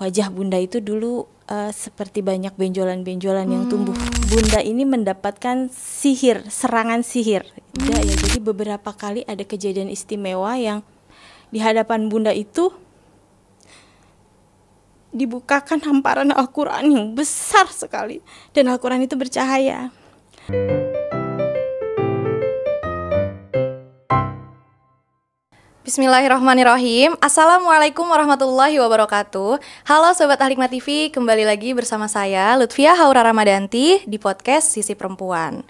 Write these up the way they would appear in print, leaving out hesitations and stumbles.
wajah Bunda itu dulu seperti banyak benjolan-benjolan yang tumbuh. Bunda ini mendapatkan sihir, serangan sihir. Ya, jadi beberapa kali ada kejadian istimewa yang di hadapan Bunda itu dibukakan hamparan Al-Quran yang besar sekali, dan Al-Quran itu bercahaya. Bismillahirrahmanirrahim. Assalamualaikum warahmatullahi wabarakatuh. Halo Sobat Al-Hikmah TV, kembali lagi bersama saya Lutfia Haura Ramadanti di podcast Sisi Perempuan.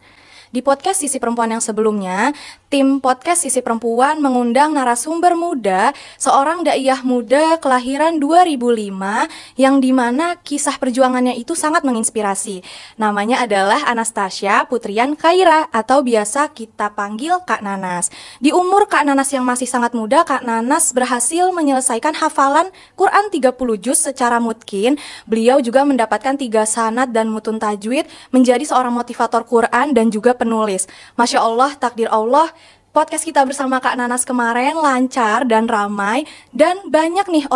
Di podcast Sisi Perempuan yang sebelumnya, tim podcast Sisi Perempuan mengundang narasumber muda, seorang daiyah muda kelahiran 2005 yang dimana kisah perjuangannya itu sangat menginspirasi. Namanya adalah Anastasia Putrian Khaira atau biasa kita panggil Kak Nanas. Di umur Kak Nanas yang masih sangat muda, Kak Nanas berhasil menyelesaikan hafalan Quran 30 juz secara mutkin. Beliau juga mendapatkan 3 sanad dan mutun tajwid, menjadi seorang motivator Quran dan juga penulis. Masya Allah, takdir Allah, podcast kita bersama Kak Nanas kemarin lancar dan ramai, dan banyak nih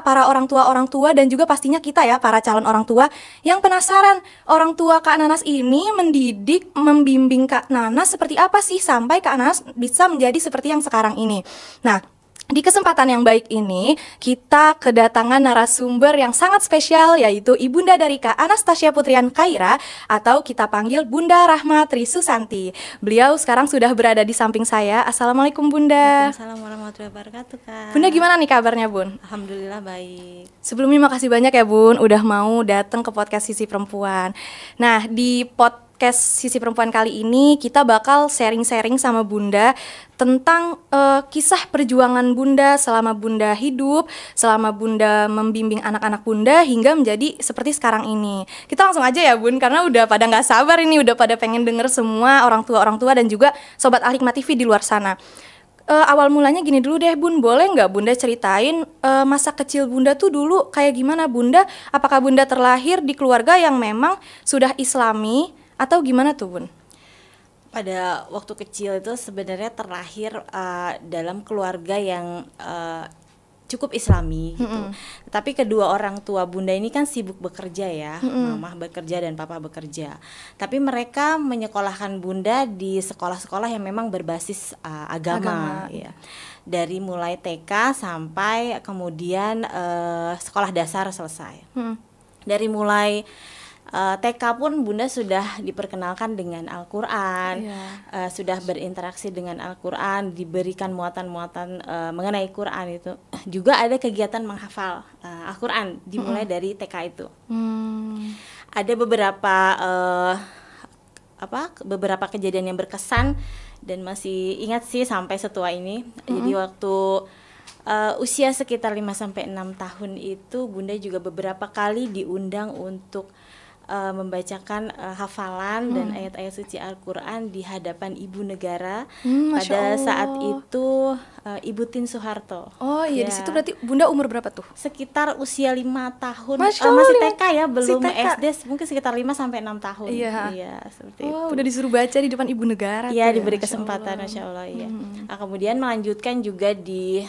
para orang tua dan juga pastinya kita ya, para calon orang tua yang penasaran orang tua Kak Nanas ini mendidik, membimbing Kak Nanas seperti apa sih sampai Kak Nanas bisa menjadi seperti yang sekarang ini. Nah, di kesempatan yang baik ini, kita kedatangan narasumber yang sangat spesial, yaitu Ibunda dari Kak Anastasia Putrian Khaira, atau kita panggil Bunda Rahma Trisusanti. Beliau sekarang sudah berada di samping saya. Assalamualaikum Bunda. Waalaikumsalam warahmatullahi wabarakatuh, Kak. Bunda, gimana nih kabarnya Bun? Alhamdulillah baik. Sebelumnya makasih banyak ya Bun, udah mau datang ke podcast Sisi Perempuan. Nah, di podcast Sisi Perempuan kali ini kita bakal sharing-sharing sama Bunda tentang kisah perjuangan Bunda selama Bunda hidup, selama Bunda membimbing anak-anak Bunda hingga menjadi seperti sekarang ini. Kita langsung aja ya Bun, karena udah pada nggak sabar ini, udah pada pengen denger semua orang tua dan juga Sobat Al-Hikmah TV di luar sana. Awal mulanya gini dulu deh Bun, boleh nggak Bunda ceritain masa kecil Bunda tuh dulu kayak gimana Bunda? Apakah Bunda terlahir di keluarga yang memang sudah Islami atau gimana tuh Bun? Pada waktu kecil itu sebenarnya terlahir dalam keluarga yang cukup Islami gitu. Tapi kedua orang tua Bunda ini kan sibuk bekerja ya, Mama bekerja dan Papa bekerja. Tapi mereka menyekolahkan Bunda di sekolah-sekolah yang memang berbasis agama. Ya. Dari mulai TK sampai kemudian sekolah dasar selesai. Dari mulai TK pun Bunda sudah diperkenalkan dengan Al-Quran, sudah berinteraksi dengan Al-Quran, diberikan muatan-muatan mengenai Quran itu. Juga ada kegiatan menghafal Al-Quran dimulai dari TK itu. Ada beberapa kejadian yang berkesan dan masih ingat sih sampai setua ini. Jadi waktu usia sekitar 5-6 tahun itu Bunda juga beberapa kali diundang untuk membacakan hafalan dan ayat-ayat suci Al-Quran di hadapan Ibu Negara pada saat itu Ibu Tien Soeharto. Oh iya, di situ berarti Bunda umur berapa tuh? Sekitar usia 5 tahun, masih TK ya, belum SD, mungkin sekitar 5-6 tahun. Iya, seperti itu. Udah disuruh baca di depan Ibu Negara. Iya, diberi kesempatan, Masya Allah. Iya. Nah, kemudian melanjutkan juga di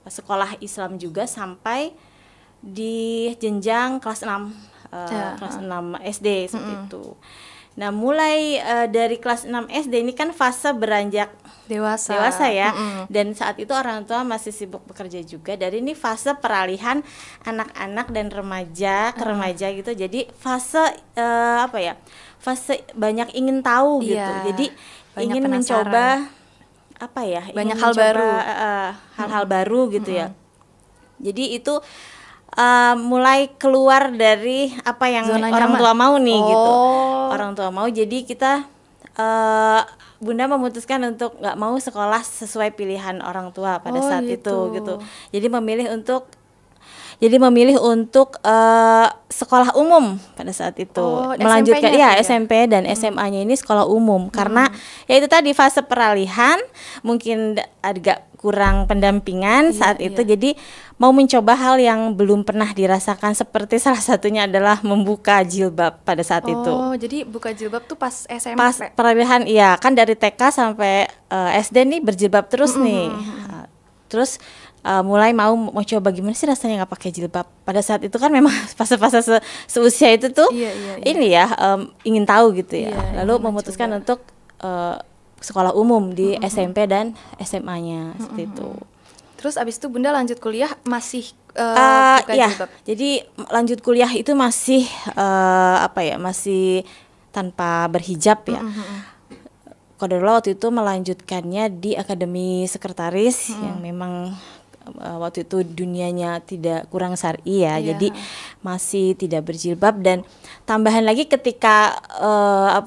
sekolah Islam juga sampai di jenjang kelas 6. Kelas 6 SD seperti itu. Nah, mulai dari kelas 6 SD ini kan fase beranjak dewasa ya. Dan saat itu orang tua masih sibuk bekerja juga. Dari ini fase peralihan anak-anak dan remaja ke remaja gitu. Jadi fase fase banyak ingin tahu gitu. Jadi ingin mencoba banyak hal baru, hal-hal baru gitu ya. Jadi itu mulai keluar dari apa yang orang tua mau nih gitu. Orang tua mau, jadi kita Bunda memutuskan untuk nggak mau sekolah sesuai pilihan orang tua pada saat itu gitu. Jadi memilih untuk sekolah umum pada saat itu. Melanjutkan SMP dan SMA-nya ini sekolah umum karena ya itu tadi fase peralihan mungkin agak kurang pendampingan saat itu. Jadi mau mencoba hal yang belum pernah dirasakan, seperti salah satunya adalah membuka jilbab pada saat itu. Oh, jadi buka jilbab tuh pas SMP? Pas peralihan, iya kan, dari TK sampai SD nih berjilbab terus nih. Terus mulai mau coba gimana sih rasanya nggak pakai jilbab. Pada saat itu kan memang fase-fase seusia itu tuh ini ya ingin tahu gitu ya. Lalu memutuskan untuk sekolah umum di SMP dan SMA-nya seperti itu. Terus abis itu Bunda lanjut kuliah masih buka jilbab? Jadi lanjut kuliah itu masih masih tanpa berhijab ya. Qadarullah waktu itu melanjutkannya di Akademi Sekretaris yang memang waktu itu dunianya tidak kurang syar'i ya, jadi masih tidak berjilbab. Dan tambahan lagi ketika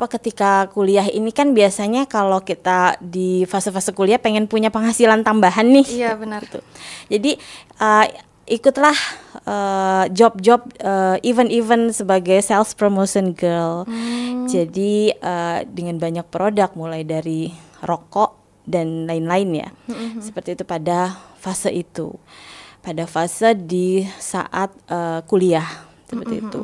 ketika kuliah ini kan biasanya kalau kita di fase-fase kuliah pengen punya penghasilan tambahan nih. Iya benar. Gitu. Jadi ikutlah job-job event sebagai sales promotion girl. Jadi dengan banyak produk mulai dari rokok dan lain-lain ya. Seperti itu pada fase itu. Pada fase di saat kuliah seperti itu.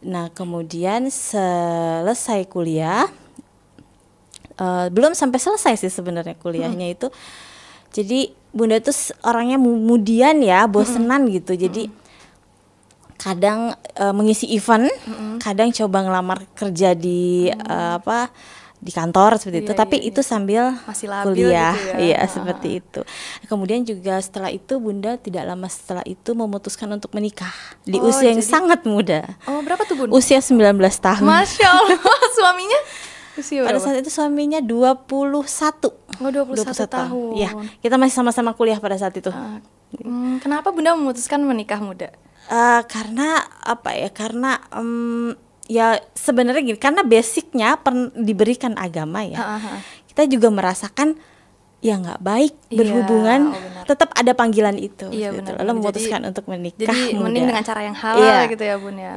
Nah, kemudian selesai kuliah belum sampai selesai sih sebenarnya kuliahnya itu. Jadi Bunda tuh orangnya mudian ya, bosenan gitu. Jadi kadang mengisi event, kadang coba ngelamar kerja di di kantor seperti itu, tapi itu sambil masih labil kuliah, gitu iya seperti itu. Kemudian juga setelah itu Bunda tidak lama setelah itu memutuskan untuk menikah di usia yang sangat muda. Oh, berapa tuh Bun? Usia 19 tahun. Masya Allah. Suaminya usia pada berapa? saat itu suaminya 21. Oh, 21 tahun. Ya, kita masih sama-sama kuliah pada saat itu. Kenapa Bunda memutuskan menikah muda? Karena karena ya sebenarnya gini, karena basicnya diberikan agama ya. Kita juga merasakan ya nggak baik berhubungan, tetap ada panggilan itu. Iya, gitu. benar. Lalu memutuskan untuk menikah jadi muda. mending dengan cara yang halal gitu ya Bun ya.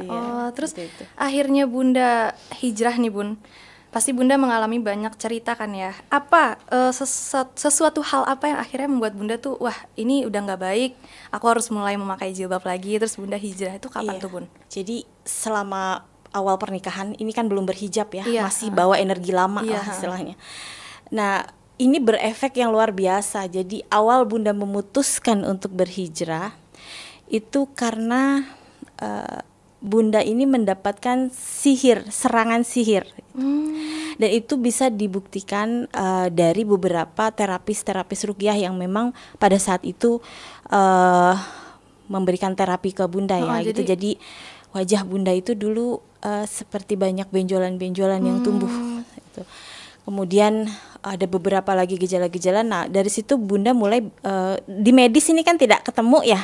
Terus itu. akhirnya Bunda hijrah nih Bun. Pasti Bunda mengalami banyak cerita kan ya. Apa sesuatu hal apa yang akhirnya membuat Bunda tuh wah ini udah nggak baik, aku harus mulai memakai jilbab lagi. Terus Bunda hijrah itu kapan tuh Bun? Jadi selama awal pernikahan ini kan belum berhijab ya, masih bawa energi lama lah istilahnya. Nah ini berefek yang luar biasa. Jadi awal Bunda memutuskan untuk berhijrah itu karena Bunda ini mendapatkan serangan sihir. Dan itu bisa dibuktikan dari beberapa terapis ruqyah yang memang pada saat itu memberikan terapi ke Bunda ya. Jadi wajah Bunda itu dulu seperti banyak benjolan-benjolan yang tumbuh. Gitu. Kemudian ada beberapa lagi gejala-gejala. Nah dari situ Bunda mulai di medis ini kan tidak ketemu ya.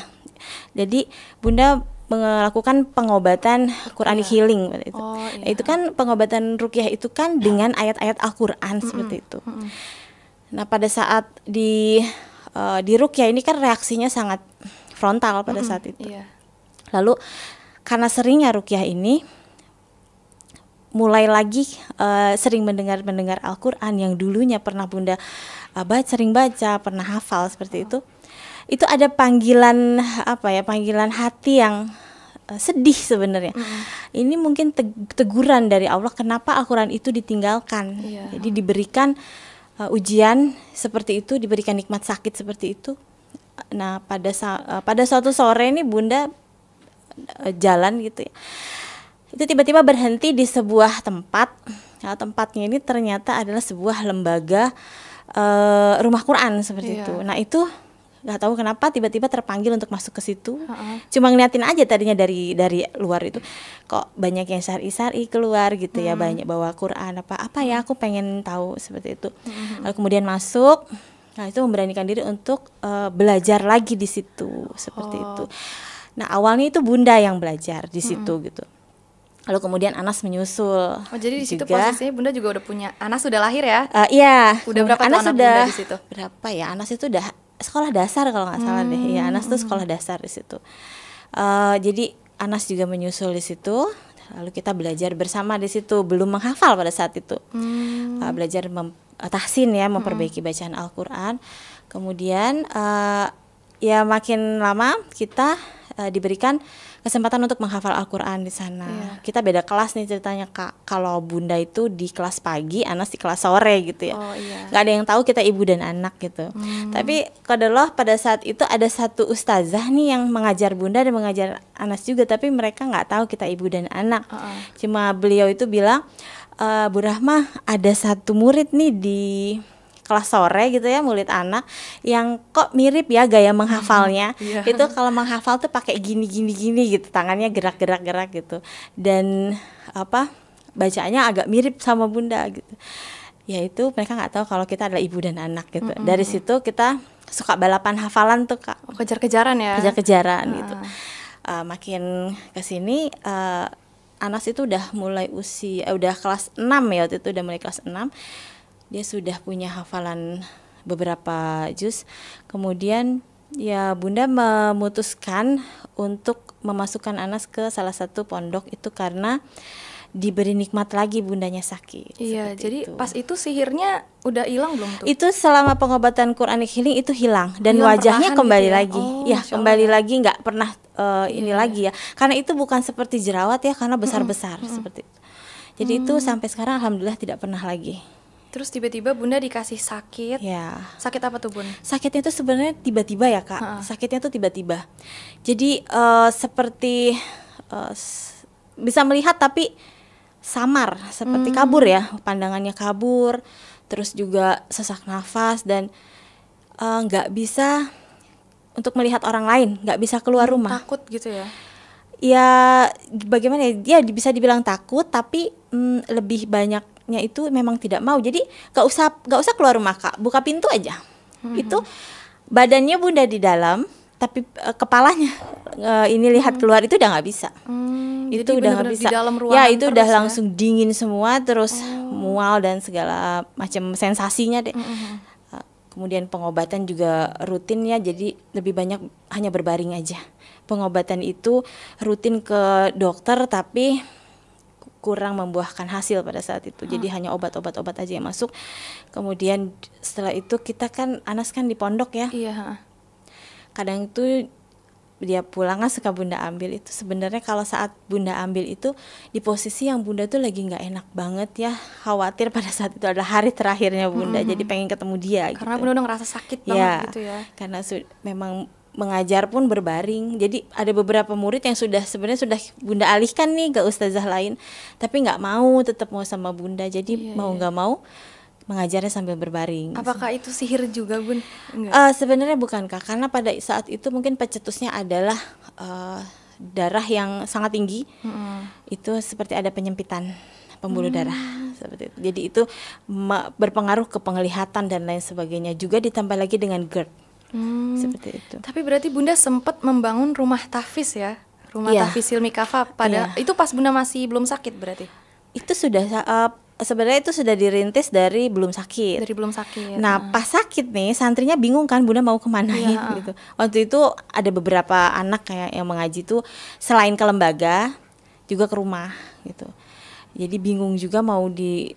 Jadi Bunda melakukan pengobatan Quranic healing itu. Nah, itu kan pengobatan ruqyah itu kan dengan ayat-ayat Al-Qur'an seperti itu. Nah, pada saat di ruqyah ini kan reaksinya sangat frontal pada saat itu. Lalu karena seringnya ruqyah ini mulai lagi sering mendengar Al-Qur'an yang dulunya pernah Bunda sering baca, pernah hafal seperti itu. Itu ada panggilan panggilan hati yang sedih sebenarnya. Ini mungkin teguran dari Allah kenapa Al-Qur'an itu ditinggalkan. Jadi diberikan ujian seperti itu, diberikan nikmat sakit seperti itu. Nah, pada suatu sore ini Bunda jalan gitu ya. Itu tiba-tiba berhenti di sebuah tempat. Nah, tempatnya ini ternyata adalah sebuah lembaga rumah Quran seperti itu. Nah, itu nggak tahu kenapa tiba-tiba terpanggil untuk masuk ke situ. Cuma ngeliatin aja tadinya dari luar itu kok banyak yang syar'i keluar gitu ya, banyak bawa Quran apa ya, aku pengen tahu seperti itu. Lalu kemudian masuk, nah itu memberanikan diri untuk belajar lagi di situ seperti itu. Nah awalnya itu Bunda yang belajar di situ gitu. Lalu kemudian Anas menyusul. Oh jadi di situ posisinya Bunda juga udah punya Anas, sudah lahir ya? Iya. Udah berapa Anas tahun sudah Bunda di situ? Berapa ya? Anas itu udah sekolah dasar kalau nggak salah deh. Ya Anas tuh sekolah dasar di situ. Jadi Anas juga menyusul di situ. Lalu kita belajar bersama di situ. Belum menghafal pada saat itu. Belajar tahsin ya, memperbaiki bacaan Al-Quran. Kemudian ya makin lama kita diberikan kesempatan untuk menghafal Al-Quran di sana. Kita beda kelas nih ceritanya Kak. Kalau Bunda itu di kelas pagi, Anas di kelas sore gitu ya. Gak ada yang tahu kita ibu dan anak gitu. Tapi qadarullah pada saat itu ada satu ustazah nih yang mengajar Bunda dan mengajar Anas juga, tapi mereka nggak tahu kita ibu dan anak. Cuma beliau itu bilang, Bu Rahmah, ada satu murid nih di kelas sore gitu ya, murid anak yang kok mirip ya gaya menghafalnya. Itu kalau menghafal tuh pakai gini gitu, tangannya gerak gitu, dan bacaannya agak mirip sama Bunda gitu. Ya itu mereka nggak tahu kalau kita adalah ibu dan anak gitu. Dari situ kita suka balapan hafalan tuh Kak. Kejar-kejaran ya. Kejar-kejaran gitu. Makin kesini Anas itu udah mulai udah kelas 6 ya, waktu itu udah mulai kelas 6. Dia sudah punya hafalan beberapa juz. Kemudian ya Bunda memutuskan untuk memasukkan Anas ke salah satu pondok itu karena diberi nikmat lagi bundanya sakit. Iya, jadi pas itu sihirnya udah hilang belum tuh? Itu selama pengobatan Quranic healing itu hilang dan hilang wajahnya kembali gitu ya? Lagi. Kembali lagi, nggak pernah ini lagi ya. Karena itu bukan seperti jerawat ya, karena besar-besar seperti itu. Jadi itu sampai sekarang alhamdulillah tidak pernah lagi. Terus tiba-tiba Bunda dikasih sakit. Ya. Sakit apa tuh Bun? Sakitnya itu sebenarnya tiba-tiba ya Kak. Sakitnya tuh tiba-tiba. Jadi seperti bisa melihat tapi samar, seperti kabur ya, pandangannya kabur. Terus juga sesak nafas dan nggak bisa untuk melihat orang lain, nggak bisa keluar rumah. Takut gitu ya? Ya bagaimana ya? Dia bisa dibilang takut, tapi lebih banyaknya itu memang tidak mau. Jadi gak usah keluar rumah Kak, buka pintu aja. Itu badannya Bunda di dalam, tapi kepalanya ini lihat keluar itu udah nggak bisa. Itu udah nggak bisa. Ya itu udah langsung dingin semua, terus mual dan segala macam sensasinya deh. Kemudian pengobatan juga rutin ya, jadi lebih banyak hanya berbaring aja. Pengobatan itu rutin ke dokter tapi kurang membuahkan hasil pada saat itu. Jadi hanya obat-obat aja yang masuk. Kemudian setelah itu kita kan Anas kan di pondok ya. Iya. Kadang itu dia pulang suka Bunda ambil itu. Sebenarnya kalau saat Bunda ambil itu di posisi yang Bunda tuh lagi nggak enak banget ya. Khawatir pada saat itu adalah hari terakhirnya Bunda. Jadi pengen ketemu dia. Karena gitu. Bunda udah ngerasa sakit banget gitu ya. Karena memang mengajar pun berbaring. Jadi ada beberapa murid yang sebenarnya sudah Bunda alihkan nih ke ustazah lain, tapi nggak mau, tetap mau sama Bunda. Jadi mau nggak mau mengajarnya sambil berbaring. Apakah itu sihir juga Bun? Sebenarnya bukan Kak, karena pada saat itu mungkin pencetusnya adalah darah yang sangat tinggi. Itu seperti ada penyempitan pembuluh darah seperti itu. Jadi itu berpengaruh ke penglihatan dan lain sebagainya. Juga ditambah lagi dengan GERD. Seperti itu. Tapi berarti Bunda sempat membangun rumah tahfiz ya, rumah tahfiz Hilmi Kafa pada itu pas Bunda masih belum sakit berarti? Itu sudah sebenarnya itu sudah dirintis dari belum sakit. Dari belum sakit. Nah pas sakit nih santrinya bingung kan Bunda mau kemana gitu. Waktu itu ada beberapa anak kayak yang mengaji tuh selain ke lembaga juga ke rumah gitu. Jadi bingung juga mau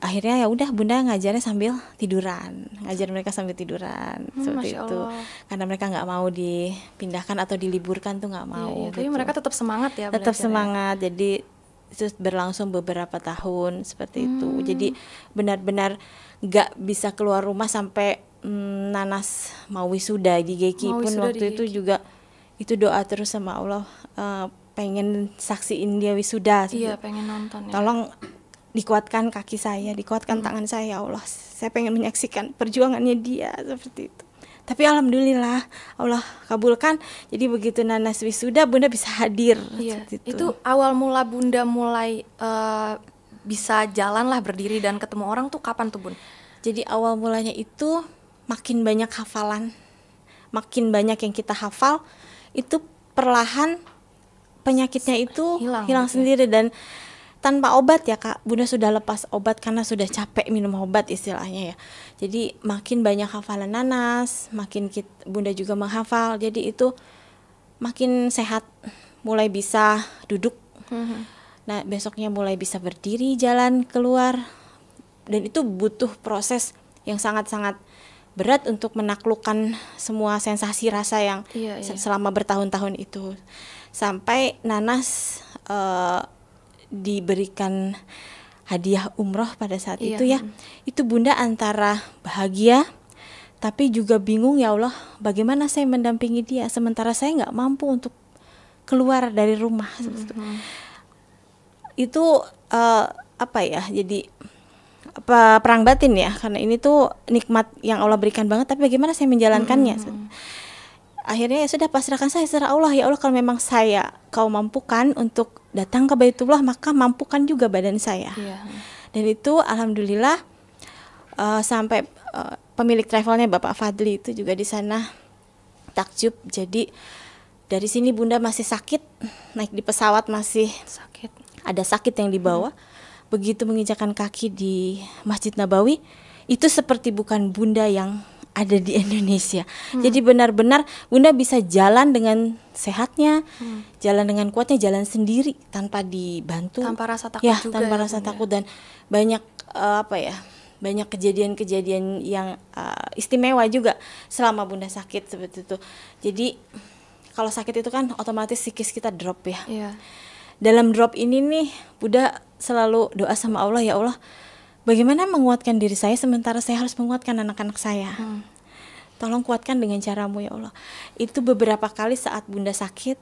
akhirnya ya udah Bunda ngajarnya sambil tiduran, ngajar mereka sambil tiduran seperti itu. Karena mereka nggak mau dipindahkan atau diliburkan tuh nggak mau. Tapi mereka tetap semangat ya. Tetap semangat. Jadi itu berlangsung beberapa tahun seperti itu. Jadi benar-benar nggak bisa keluar rumah sampai Nanas mau wisuda di GEKI pun waktu itu juga itu doa terus sama Allah. Pengen saksiin dia wisuda. Iya, pengen nonton ya. Tolong dikuatkan kaki saya, dikuatkan tangan saya ya Allah. Saya pengen menyaksikan perjuangannya dia seperti itu. Tapi alhamdulillah Allah kabulkan. Jadi begitu Nanas wisuda Bunda bisa hadir. Iya. Itu awal mula Bunda mulai bisa jalan lah, berdiri dan ketemu orang tuh kapan tuh Bun? Jadi awal mulanya itu makin banyak hafalan, makin banyak yang kita hafal, itu perlahan penyakitnya itu hilang sendiri dan tanpa obat ya Kak. Bunda sudah lepas obat karena sudah capek minum obat istilahnya ya. Jadi makin banyak hafalan Nanas, makin Bunda juga menghafal. Jadi itu makin sehat, mulai bisa duduk. Nah besoknya mulai bisa berdiri, jalan, keluar. Dan itu butuh proses yang sangat-sangat berat untuk menaklukkan semua sensasi rasa yang selama bertahun-tahun itu. sampai Nanas diberikan hadiah umroh pada saat itu ya. Itu Bunda antara bahagia tapi juga bingung, ya Allah bagaimana saya mendampingi dia sementara saya nggak mampu untuk keluar dari rumah. Itu apa ya, jadi perang batin ya, karena ini tuh nikmat yang Allah berikan banget tapi bagaimana saya menjalankannya. Akhirnya ya sudah, pasrahkan saya serah Allah, ya Allah kalau memang kau mampukan untuk datang ke Baitullah maka mampukan juga badan saya. Dan itu alhamdulillah sampai pemilik travelnya Bapak Fadli itu juga di sana takjub. Jadi dari sini Bunda masih sakit, naik di pesawat masih sakit, ada sakit yang dibawa. Begitu menginjakan kaki di Masjid Nabawi, itu seperti bukan Bunda yang ada di Indonesia. Jadi benar-benar Bunda bisa jalan dengan sehatnya, jalan dengan kuatnya, jalan sendiri tanpa dibantu, tanpa rasa takut juga tanpa rasa takut. Dan banyak banyak kejadian-kejadian yang istimewa juga selama Bunda sakit seperti itu. Jadi kalau sakit itu kan otomatis psikis kita drop ya. Dalam drop ini nih Bunda selalu doa sama Allah, ya Allah bagaimana menguatkan diri saya sementara saya harus menguatkan anak-anak saya. Tolong kuatkan dengan caramu ya Allah. Itu beberapa kali saat Bunda sakit,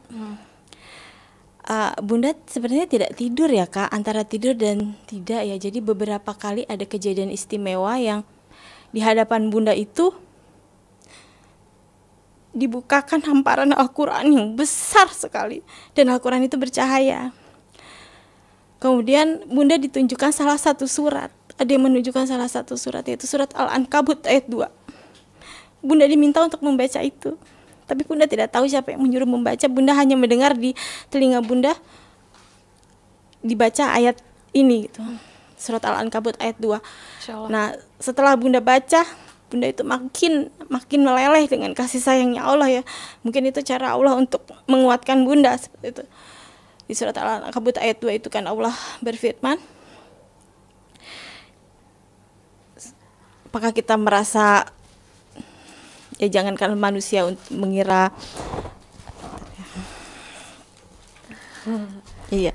Bunda sebenarnya tidak tidur ya Kak, antara tidur dan tidak ya. Jadi beberapa kali ada kejadian istimewa yang di hadapan Bunda itu dibukakan hamparan Al-Quran yang besar sekali, dan Al-Quran itu bercahaya. Kemudian Bunda ditunjukkan salah satu surat, ada yang menunjukkan salah satu surat, yaitu surat Al-Ankabut ayat 2. Bunda diminta untuk membaca itu, tapi Bunda tidak tahu siapa yang menyuruh membaca. Bunda hanya mendengar di telinga Bunda dibaca ayat ini gitu, surat Al-Ankabut ayat 2. Nah setelah Bunda baca, Bunda itu makin meleleh dengan kasih sayangnya Allah ya. Mungkin itu cara Allah untuk menguatkan Bunda seperti itu. Di surat Al-Ankabut ayat 2 itu kan Allah berfirman, apakah kita merasa, ya jangankan manusia untuk mengira iya.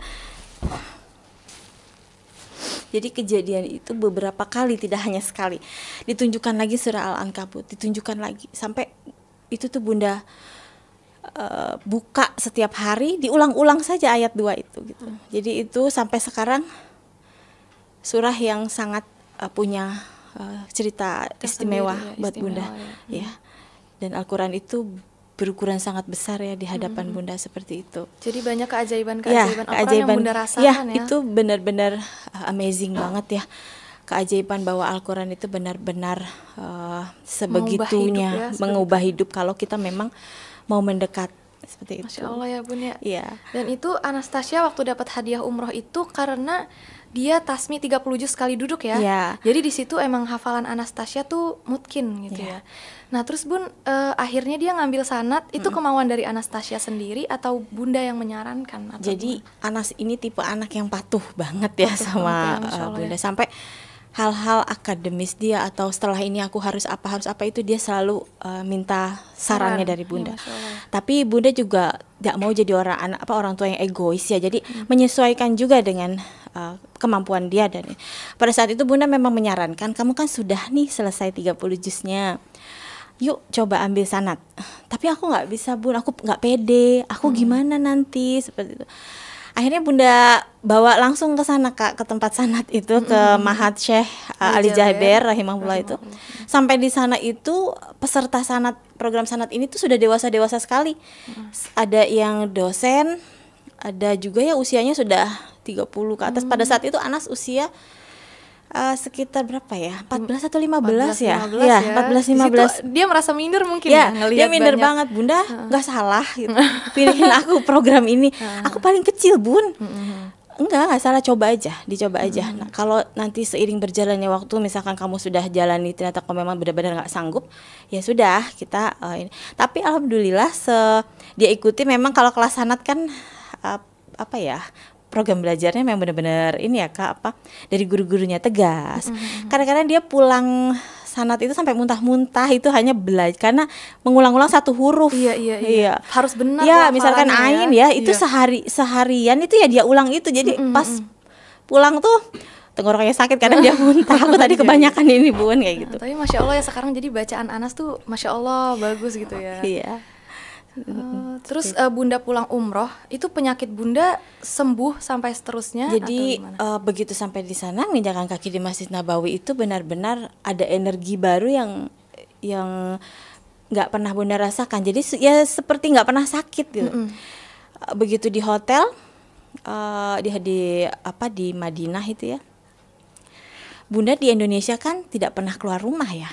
Jadi kejadian itu beberapa kali, tidak hanya sekali. Ditunjukkan lagi surah Al-Ankabut, ditunjukkan lagi sampai itu tuh Bunda buka setiap hari, diulang-ulang saja ayat 2 itu gitu. Jadi itu sampai sekarang surah yang sangat punya cerita istimewa buat Bunda ya. Dan Al-Quran itu berukuran sangat besar ya di hadapan Bunda seperti itu. Jadi banyak keajaiban-keajaiban Al-Quran yang Bunda rasakan ya. Itu benar-benar amazing banget ya. Keajaiban bahwa Al-Quran itu benar-benar sebegitunya mengubah hidup kalau kita memang mau mendekat seperti itu. Masya Allah ya Bun ya. Iya. Dan itu Anastasia waktu dapat hadiah umroh itu karena dia tasmi 30 juz sekali duduk ya. Jadi di situ emang hafalan Anastasia tuh mutkin gitu ya. Nah terus Bun, akhirnya dia ngambil sanad, itu kemauan dari Anastasia sendiri atau Bunda yang menyarankan? Jadi Anas ini tipe anak yang patuh banget ya sama Bunda ya. Sampai hal-hal akademis dia atau setelah ini aku harus apa itu dia selalu minta sarannya dari Bunda. Tapi Bunda juga tidak mau jadi orang tua yang egois ya. Jadi menyesuaikan juga dengan kemampuan dia. Dan pada saat itu Bunda memang menyarankan, kamu kan sudah nih selesai 30 juznya, yuk coba ambil sanad. Tapi aku nggak bisa Bun, aku nggak pede, aku gimana nanti seperti itu. Akhirnya Bunda bawa langsung ke sana Kak, ke tempat sanad itu, ke Mahat Syekh Ali Jaber rahimahullah itu. Sampai di sana itu peserta sanad, program sanad ini tuh sudah dewasa sekali. Ada yang dosen, ada juga ya usianya sudah 30 ke atas. Pada saat itu Anas usia sekitar berapa ya? 14 atau 15 ya? Ya, 14-15. Dia merasa minder mungkin ya ngelihat dia minder banget. Bunda nggak salah gitu. Pilihin aku program ini. Aku paling kecil Bun. Enggak salah, dicoba aja. Nah, kalau nanti seiring berjalannya waktu, misalkan kamu sudah jalani ternyata kamu memang benar-benar nggak sanggup, ya sudah kita ini. Tapi alhamdulillah dia ikuti. Memang kalau kelas sanad kan program belajarnya memang benar-benar ini ya Kak, dari guru-gurunya tegas. Kadang-kadang dia pulang sanad itu sampai muntah-muntah itu hanya belajar karena mengulang-ulang satu huruf. Iya. Harus benar. Ya, misalkan ain ya, itu seharian itu ya dia ulang itu. Jadi pas pulang tuh tenggorokannya sakit kadang dia muntah. Aku tadi kebanyakan ini Bun kayak gitu. Tapi Masya Allah ya sekarang jadi bacaan Anas tuh Masya Allah bagus gitu ya. Iya. Terus Bunda pulang umroh itu penyakit Bunda sembuh sampai seterusnya. Jadi begitu sampai di sana menginjakan kaki di Masjid Nabawi itu benar-benar ada energi baru yang nggak pernah Bunda rasakan. Jadi ya seperti nggak pernah sakit gitu. Begitu di hotel di Madinah itu ya. Bunda di Indonesia kan tidak pernah keluar rumah ya.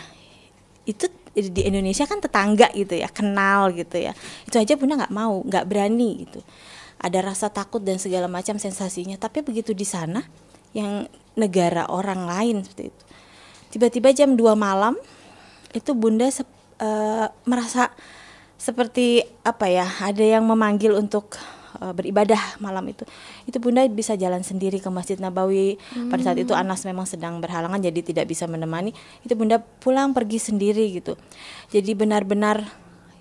Itu di Indonesia kan tetangga gitu ya, kenal gitu ya. Itu aja Bunda nggak berani gitu. Ada rasa takut dan segala macam sensasinya. Tapi begitu di sana, yang negara orang lain seperti itu, tiba-tiba jam 2 malam itu Bunda merasa seperti apa ya? Ada yang memanggil untuk beribadah malam itu Bunda bisa jalan sendiri ke Masjid Nabawi. Pada saat itu Anas memang sedang berhalangan jadi tidak bisa menemani. Itu Bunda pulang pergi sendiri gitu. Jadi benar-benar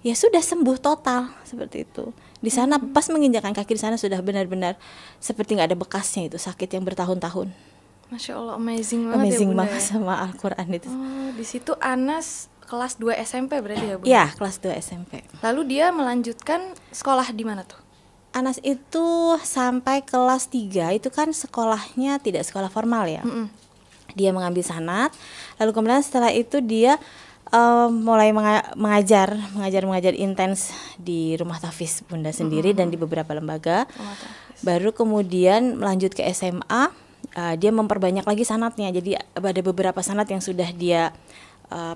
ya sudah sembuh total seperti itu. Di sana pas menginjakan kaki di sana sudah benar-benar seperti nggak ada bekasnya itu sakit yang bertahun-tahun. Masya Allah, amazing banget ya Bunda. Banget sama Al-Quran itu. Di situ Anas kelas 2 SMP berarti ya Bunda? Iya, kelas 2 SMP. Lalu dia melanjutkan sekolah di mana tuh? Anas itu sampai kelas 3 itu kan sekolahnya tidak sekolah formal ya. Dia mengambil sanad, lalu kemudian setelah itu dia mulai mengajar intens di Rumah Tahfiz Bunda sendiri dan di beberapa lembaga. Baru kemudian melanjut ke SMA, dia memperbanyak lagi sanadnya. Jadi ada beberapa sanad yang sudah dia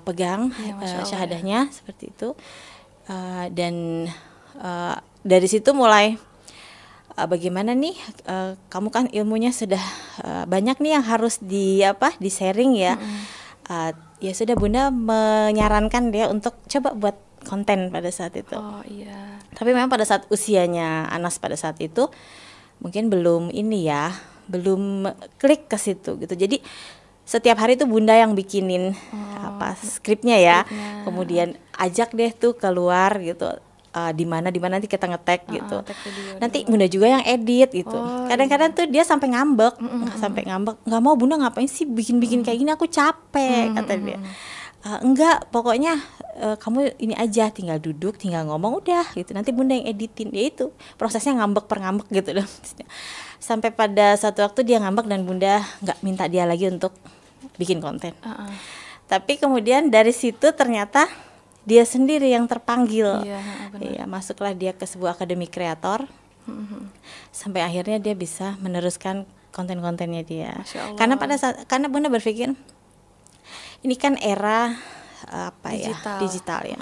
pegang syahadahnya seperti itu. Dan dari situ mulai bagaimana nih kamu kan ilmunya sudah banyak nih yang harus di sharing ya. Ya sudah Bunda menyarankan dia untuk coba buat konten pada saat itu. Oh iya. Tapi memang pada saat usianya Anas pada saat itu mungkin belum klik ke situ gitu. Jadi setiap hari tuh Bunda yang bikinin skripnya ya. Kemudian ajak deh tuh keluar gitu. Di mana nanti kita ngetek gitu. Nanti Bunda juga yang edit gitu. Kadang-kadang tuh dia sampai ngambek, nggak mau Bunda ngapain sih bikin kayak gini, aku capek kata dia. Enggak, pokoknya kamu ini aja, tinggal duduk, tinggal ngomong udah gitu. Nanti Bunda yang editin. Ya itu prosesnya ngambek per ngambek gitu loh. Sampai pada satu waktu dia ngambek dan Bunda nggak minta dia lagi untuk bikin konten. Tapi kemudian dari situ ternyata dia sendiri yang terpanggil. Iya, masuklah dia ke sebuah akademi kreator. Sampai akhirnya dia bisa meneruskan konten-kontennya dia. Karena Bunda berpikir ini kan era digital ya.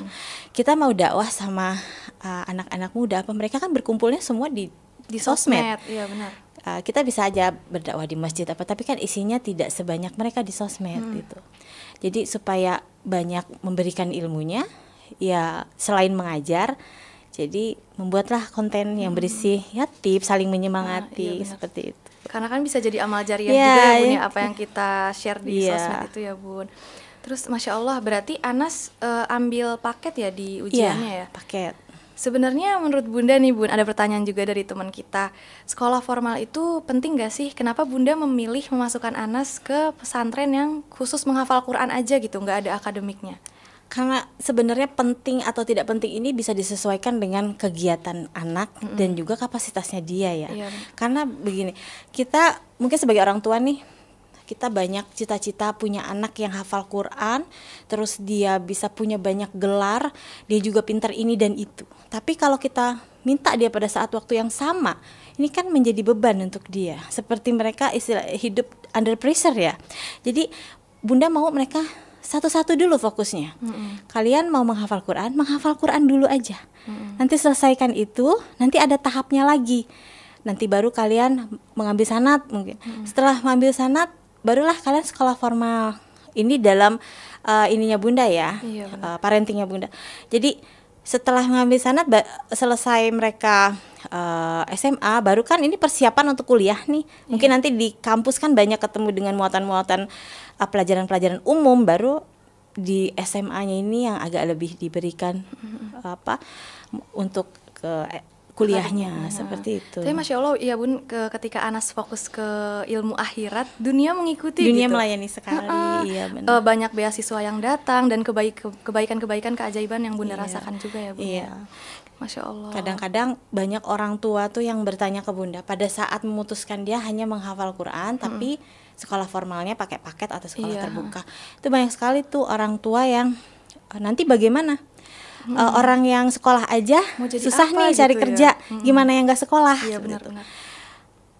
Kita mau dakwah sama anak-anak muda, mereka kan berkumpulnya semua di sosmed. Iya benar. Kita bisa aja berdakwah di masjid tapi kan isinya tidak sebanyak mereka di sosmed gitu. Jadi supaya banyak memberikan ilmunya, ya selain mengajar, jadi membuatlah konten yang berisi ya tips, saling menyemangati seperti itu. Karena kan bisa jadi amal jariah juga ya Bun ya, apa yang kita share di sosmed itu ya Bun. Terus Masya Allah berarti Anas ambil paket ya di ujiannya ya? Paket. Sebenarnya menurut Bunda nih Bun, ada pertanyaan juga dari teman kita. Sekolah formal itu penting gak sih? Kenapa Bunda memilih memasukkan Anas ke pesantren yang khusus menghafal Quran aja gitu, gak ada akademiknya? Karena sebenarnya penting atau tidak penting ini bisa disesuaikan dengan kegiatan anak dan juga kapasitasnya dia ya. Karena begini, kita mungkin sebagai orang tua nih, kita banyak cita-cita punya anak yang hafal Quran, terus dia bisa punya banyak gelar, dia juga pintar ini dan itu. Tapi kalau kita minta dia pada saat waktu yang sama, ini kan menjadi beban untuk dia. Seperti mereka hidup under pressure ya. Jadi Bunda mau mereka satu-satu dulu fokusnya. Kalian mau menghafal Quran dulu aja. Nanti selesaikan itu, nanti ada tahapnya lagi. Nanti baru kalian mengambil sanad mungkin. Setelah mengambil sanad, barulah kalian sekolah formal. Ini dalam ininya Bunda ya, parentingnya Bunda. Jadi setelah mengambil sanad, selesai mereka SMA, baru kan ini persiapan untuk kuliah nih. Mungkin nanti di kampus kan banyak ketemu dengan muatan-muatan pelajaran-pelajaran umum, baru di SMA-nya ini yang agak lebih diberikan untuk ke kuliahnya seperti itu. Tapi Masya Allah ya Bun, ketika Anas fokus ke ilmu akhirat, dunia mengikuti dunia gitu. Melayani sekali. Iya benar. Banyak beasiswa yang datang dan kebaikan-kebaikan keajaiban yang Bunda Iya. rasakan juga ya Bun. Iya. Masya Allah. Kadang-kadang banyak orang tua tuh yang bertanya ke Bunda pada saat memutuskan dia hanya menghafal Quran tapi sekolah formalnya pakai paket atau sekolah terbuka. Itu banyak sekali tuh orang tua yang nanti bagaimana? Orang yang sekolah aja Mau jadi susah apa nih cari gitu kerja, ya? gimana yang nggak sekolah? Iya Gitu. benar-benar.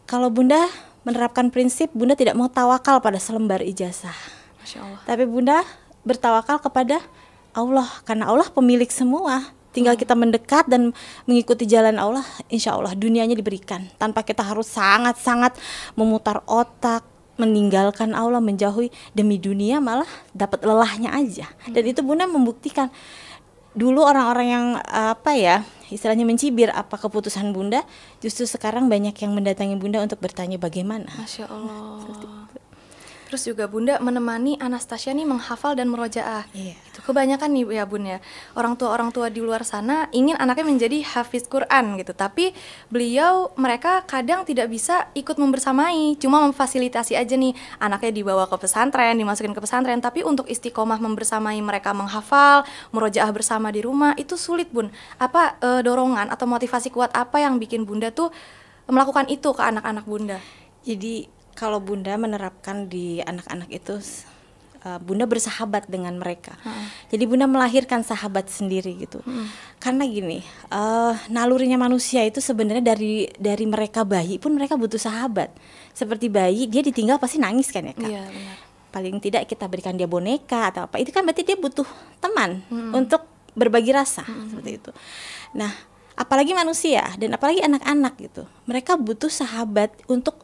Kalau Bunda menerapkan prinsip, Bunda tidak mau tawakal pada selembar ijazah, Masya Allah. tapi Bunda bertawakal kepada Allah, karena Allah pemilik semua. Tinggal kita mendekat dan mengikuti jalan Allah, insya Allah dunianya diberikan tanpa kita harus sangat-sangat memutar otak, meninggalkan Allah, menjauhi demi dunia, malah dapat lelahnya aja. Dan itu Bunda membuktikan. Dulu orang-orang yang istilahnya mencibir apa keputusan Bunda, justru sekarang banyak yang mendatangi Bunda untuk bertanya bagaimana. Masya Allah. Terus juga Bunda menemani Anastasia nih menghafal dan merojaah. Iya. Itu kebanyakan nih ya Bun ya. Orang tua di luar sana ingin anaknya menjadi hafiz Quran gitu. Tapi mereka kadang tidak bisa ikut membersamai. Cuma memfasilitasi aja nih anaknya dibawa ke pesantren, dimasukin ke pesantren. Tapi untuk istiqomah membersamai mereka menghafal, merojaah bersama di rumah itu sulit Bun. Apa dorongan atau motivasi kuat apa yang bikin Bunda tuh melakukan itu ke anak-anak Bunda? Jadi kalau Bunda menerapkan di anak-anak itu, Bunda bersahabat dengan mereka. Jadi Bunda melahirkan sahabat sendiri gitu. Karena gini, nalurinya manusia itu sebenarnya dari mereka bayi pun mereka butuh sahabat. Seperti bayi, dia ditinggal pasti nangis kan ya Kak? Iya benar. Paling tidak kita berikan dia boneka atau apa, itu kan berarti dia butuh teman untuk berbagi rasa seperti itu. Nah, apalagi manusia dan apalagi anak-anak gitu, mereka butuh sahabat untuk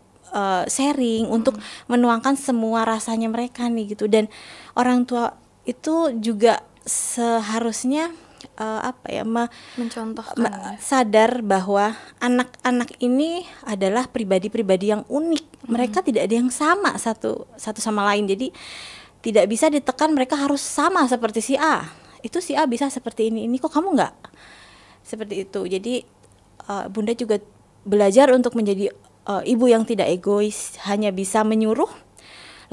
sharing, untuk menuangkan semua rasanya mereka nih gitu. Dan orang tua itu juga seharusnya mencontohkan sadar bahwa anak-anak ini adalah pribadi-pribadi yang unik. Mereka tidak ada yang sama satu sama lain. Jadi tidak bisa ditekan mereka harus sama seperti si A. Itu si A bisa seperti ini kok kamu enggak? Seperti itu. Jadi Bunda juga belajar untuk menjadi ibu yang tidak egois, hanya bisa menyuruh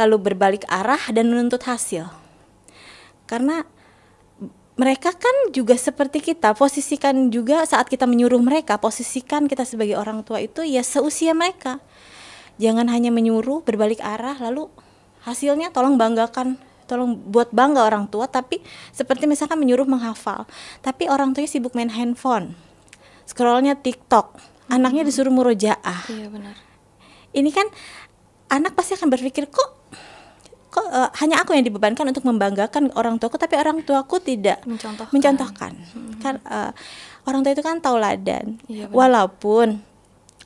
lalu berbalik arah dan menuntut hasil. Karena mereka kan juga seperti kita, posisikan juga saat kita menyuruh mereka, posisikan kita sebagai orang tua itu ya seusia mereka. Jangan hanya menyuruh berbalik arah lalu hasilnya tolong banggakan, tolong buat bangga orang tua, tapi seperti misalkan menyuruh menghafal, tapi orang tuanya sibuk main handphone, scrollnya TikTok. Anaknya disuruh murojaah. Iya benar. Ini kan anak pasti akan berpikir kok hanya aku yang dibebankan untuk membanggakan orang tuaku, tapi orang tuaku tidak mencontohkan. Kan orang tua itu kan tauladan. Iya, walaupun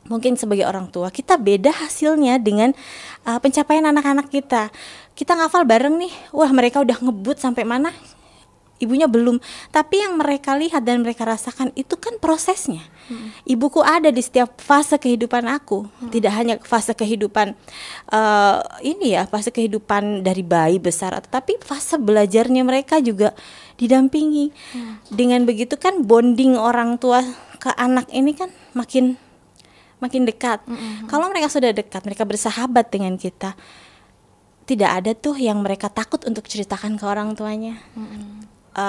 mungkin sebagai orang tua kita beda hasilnya dengan pencapaian anak-anak kita. Kita ngafal bareng nih, wah mereka udah ngebut sampai mana, ibunya belum. Tapi yang mereka lihat dan mereka rasakan itu kan prosesnya. Ibuku ada di setiap fase kehidupan aku, tidak hanya fase kehidupan fase kehidupan dari bayi besar, tapi fase belajarnya mereka juga didampingi. Dengan begitu kan bonding orang tua ke anak ini kan makin dekat. Kalau mereka sudah dekat, mereka bersahabat dengan kita, tidak ada tuh yang mereka takut untuk ceritakan ke orang tuanya.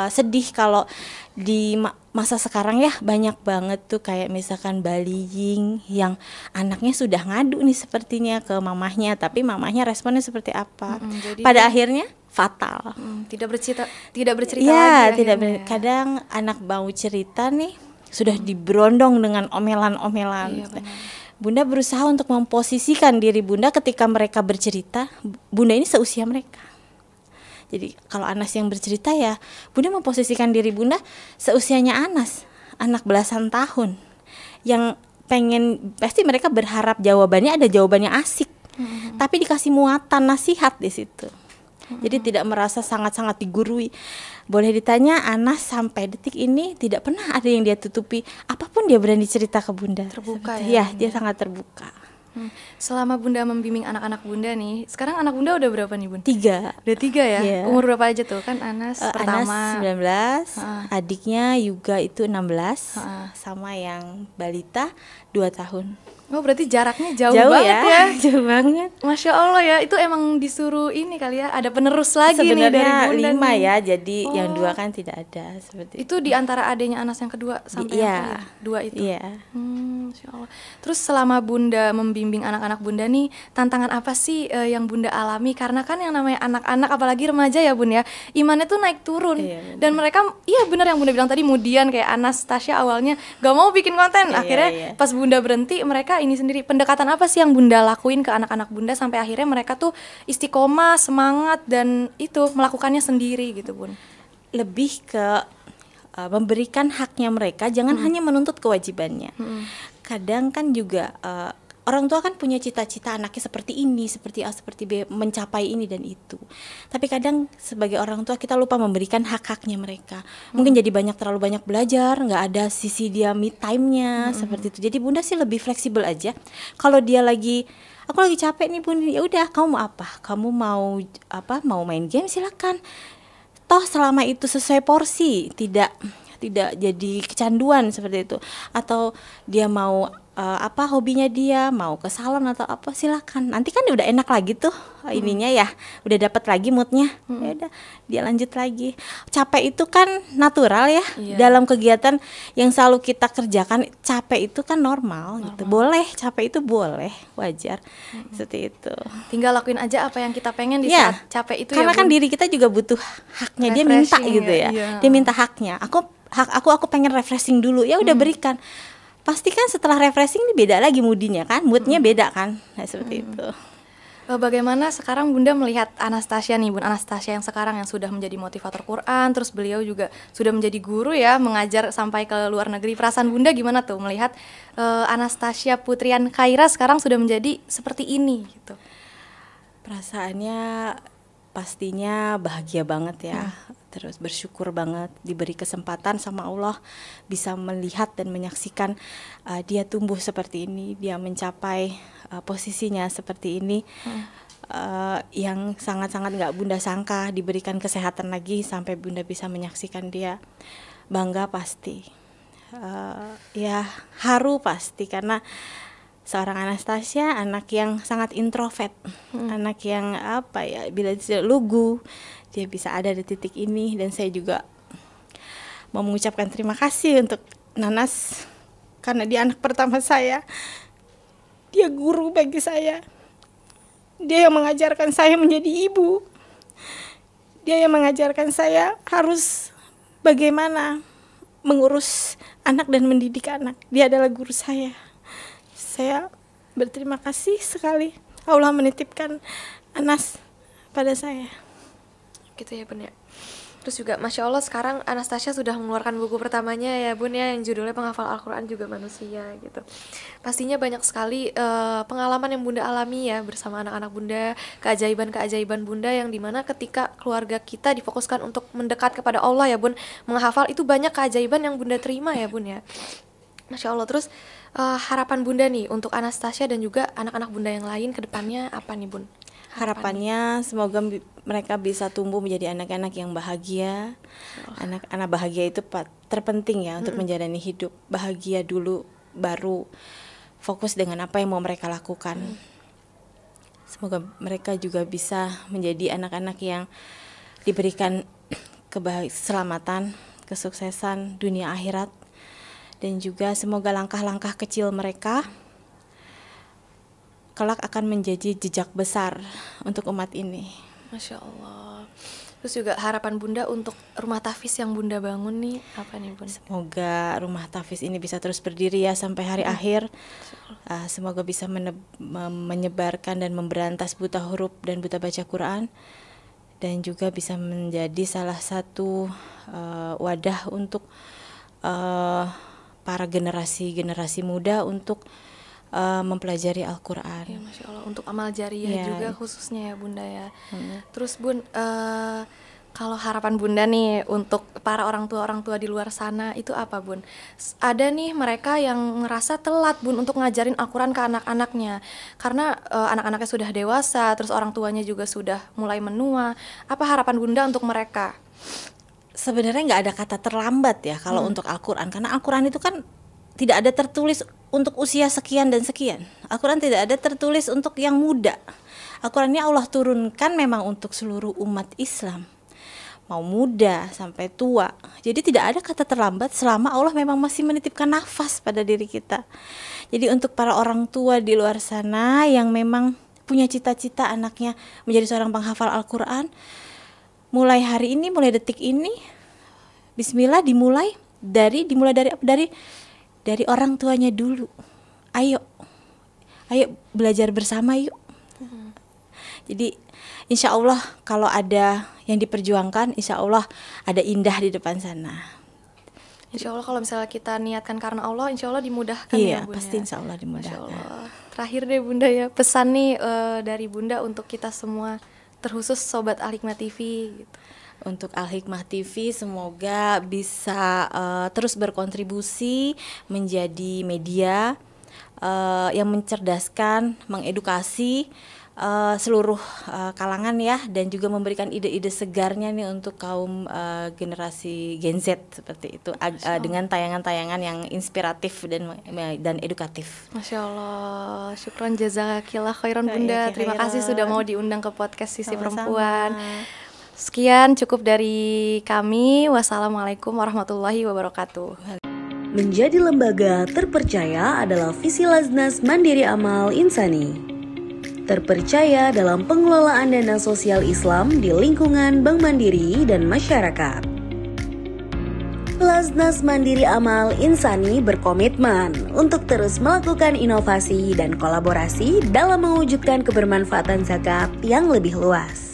Sedih kalau di masa sekarang ya banyak banget tuh kayak misalkan bullying yang anaknya sudah ngadu nih sepertinya ke mamahnya, tapi mamahnya responnya seperti apa, pada akhirnya fatal. Tidak bercerita ya, lagi tidak akhirnya. Kadang anak mau cerita nih sudah diberondong dengan omelan-omelan. Bunda berusaha untuk memposisikan diri Bunda ketika mereka bercerita. Bunda ini seusia mereka. Jadi kalau Anas yang bercerita ya Bunda memposisikan diri Bunda seusianya Anas, anak belasan tahun yang pasti mereka berharap jawabannya ada jawabannya asik, tapi dikasih muatan nasihat di situ. Jadi tidak merasa sangat-sangat digurui. Boleh ditanya, Anas sampai detik ini tidak pernah ada yang dia tutupi. Apapun dia berani cerita ke Bunda. Terbuka ya, dia sangat terbuka. Selama Bunda membimbing anak-anak Bunda nih, sekarang anak Bunda udah berapa nih Bun? 3. Udah 3 ya? Iya. Umur berapa aja tuh? Kan Anas Anas pertama 19, adiknya Yuga itu 16, sama yang balita 2 tahun. Oh berarti jaraknya jauh Jauh banget ya? Jauh banget. Masya Allah ya, itu emang disuruh ini kali ya, ada penerus lagi nih dari Sebenarnya Bunda 5 nih. ya, jadi yang 2 kan tidak ada seperti Itu di antara adanya Anas yang kedua sampai Iya. yang kedua itu? Iya. Masya Allah. Terus selama Bunda membimbing anak-anak Bunda nih, tantangan apa sih yang Bunda alami? Karena kan yang namanya anak-anak, apalagi remaja ya Bun ya, imannya tuh naik turun. Iya, Dan mereka, iya benar yang Bunda bilang tadi, kemudian kayak Anastasia awalnya gak mau bikin konten. Akhirnya pas Bunda berhenti, mereka ini sendiri. Pendekatan apa sih yang Bunda lakuin ke anak-anak Bunda sampai akhirnya mereka tuh istiqomah, semangat, dan itu melakukannya sendiri gitu Bun? Lebih ke memberikan haknya mereka, jangan hanya menuntut kewajibannya. Kadang kan juga orang tua kan punya cita-cita anaknya seperti ini, seperti A, seperti B, mencapai ini dan itu. Tapi kadang sebagai orang tua kita lupa memberikan hak-haknya mereka. Mungkin jadi terlalu banyak belajar, nggak ada sisi dia me time-nya, seperti itu. Jadi Bunda sih lebih fleksibel aja. Kalau dia aku lagi capek nih Bunda, ya udah kamu mau apa? Kamu mau Mau main game silakan. Toh selama itu sesuai porsi, tidak jadi kecanduan seperti itu. Atau dia mau hobinya dia, mau ke salon atau apa, silakan. Nanti kan udah enak lagi tuh ininya ya, udah dapat lagi moodnya. Ya udah, dia lanjut lagi. Capek itu kan natural ya. Dalam kegiatan yang selalu kita kerjakan, capek itu kan normal. Gitu. Boleh, capek itu boleh, wajar. Seperti itu. Tinggal lakuin aja apa yang kita pengen di saat capek itu. Karena ya kan diri kita juga butuh haknya. Dia minta gitu ya. Dia minta haknya. Aku pengen refreshing dulu. Ya udah berikan. Pasti kan setelah refreshing ini beda lagi moodnya kan, moodnya beda kan, nah seperti itu. Bagaimana sekarang Bunda melihat Anastasia nih, Bun Anastasia yang sekarang yang sudah menjadi motivator Quran, terus beliau juga sudah menjadi guru ya, mengajar sampai ke luar negeri. Perasaan Bunda gimana tuh melihat Anastasia Putrian Khaira sekarang sudah menjadi seperti ini gitu? Perasaannya pastinya bahagia banget ya. Terus bersyukur banget diberi kesempatan sama Allah bisa melihat dan menyaksikan dia tumbuh seperti ini, dia mencapai posisinya seperti ini, yang sangat-sangat gak Bunda sangka, diberikan kesehatan lagi sampai Bunda bisa menyaksikan dia. Bangga pasti, ya haru pasti, karena seorang Anastasia anak yang sangat introvert, anak yang bila dia lugu, dia bisa ada di titik ini. Dan saya juga mau mengucapkan terima kasih untuk Nanas, karena dia anak pertama saya, dia guru bagi saya, dia yang mengajarkan saya menjadi ibu, dia yang mengajarkan saya harus bagaimana mengurus anak dan mendidik anak. Dia adalah guru saya. Saya berterima kasih sekali Allah menitipkan Anas pada saya. Gitu ya Bun ya. Terus juga Masya Allah sekarang Anastasia sudah mengeluarkan buku pertamanya ya Bun ya, yang judulnya Penghafal Al-Quran Juga Manusia gitu. Pastinya banyak sekali pengalaman yang Bunda alami ya bersama anak-anak Bunda, keajaiban-keajaiban Bunda yang dimana ketika keluarga kita difokuskan untuk mendekat kepada Allah ya Bun, menghafal, itu banyak keajaiban yang Bunda terima ya Bun ya. Masya Allah. Terus harapan Bunda nih untuk Anastasia dan juga anak-anak Bunda yang lain ke depannya apa nih Bun? Harapannya semoga mereka bisa tumbuh menjadi anak-anak yang bahagia. Anak-anak bahagia itu terpenting ya untuk menjalani hidup. Bahagia dulu, baru fokus dengan apa yang mau mereka lakukan. Semoga mereka juga bisa menjadi anak-anak yang diberikan keselamatan, kesuksesan dunia akhirat. Dan juga semoga langkah-langkah kecil mereka kelak akan menjadi jejak besar untuk umat ini. Masya Allah. Terus juga harapan Bunda untuk rumah tahfiz yang Bunda bangun nih apa nih Bun? Semoga rumah tahfiz ini bisa terus berdiri ya sampai hari akhir. Semoga bisa menyebarkan dan memberantas buta huruf dan buta baca Quran, dan juga bisa menjadi salah satu wadah untuk para generasi muda untuk mempelajari Al-Quran. Ya, Masya Allah, untuk amal jariah juga khususnya ya Bunda ya. Terus Bun, Kalau harapan Bunda nih untuk para orang tua di luar sana itu apa, Bun? Ada nih mereka yang ngerasa telat, Bun, untuk ngajarin Al-Quran ke anak-anaknya karena anak-anaknya sudah dewasa, terus orang tuanya juga sudah mulai menua. Apa harapan Bunda untuk mereka? Sebenarnya nggak ada kata terlambat ya kalau untuk Al-Quran, karena Al-Quran itu kan tidak ada tertulis untuk usia sekian dan sekian. Al-Quran tidak ada tertulis untuk yang muda. Al-Quran ini Allah turunkan memang untuk seluruh umat Islam, mau muda sampai tua. Jadi tidak ada kata terlambat selama Allah memang masih menitipkan nafas pada diri kita. Jadi untuk para orang tua di luar sana yang memang punya cita-cita anaknya menjadi seorang penghafal Al-Quran, mulai hari ini, mulai detik ini, bismillah, dimulai dari orang tuanya dulu. Ayo belajar bersama yuk. Jadi insya Allah kalau ada yang diperjuangkan, insya Allah ada indah di depan sana. Insya Allah kalau misalnya kita niatkan karena Allah, insya Allah dimudahkan. Iya, ya, Bun, pasti ya? insya Allah dimudahkan. Masya Allah. Terakhir deh Bunda ya, pesan nih dari Bunda untuk kita semua, terkhusus Sobat Al-Hikmah TV gitu. Untuk Al-Hikmah TV semoga bisa terus berkontribusi menjadi media yang mencerdaskan, mengedukasi seluruh kalangan ya, dan juga memberikan ide-ide segarnya nih untuk kaum generasi Gen Z seperti itu, dengan tayangan-tayangan yang inspiratif dan edukatif. Masya Allah, syukron jazakillah khairan Bunda. Terima kasih sudah mau diundang ke podcast Sisi Perempuan. Sekian cukup dari kami. Wassalamualaikum warahmatullahi wabarakatuh. Menjadi lembaga terpercaya adalah visi Lajnas Mandiri Amal Insani. Terpercaya dalam pengelolaan dana sosial Islam di lingkungan Bank Mandiri dan masyarakat. Lajnas Mandiri Amal Insani berkomitmen untuk terus melakukan inovasi dan kolaborasi dalam mewujudkan kebermanfaatan zakat yang lebih luas.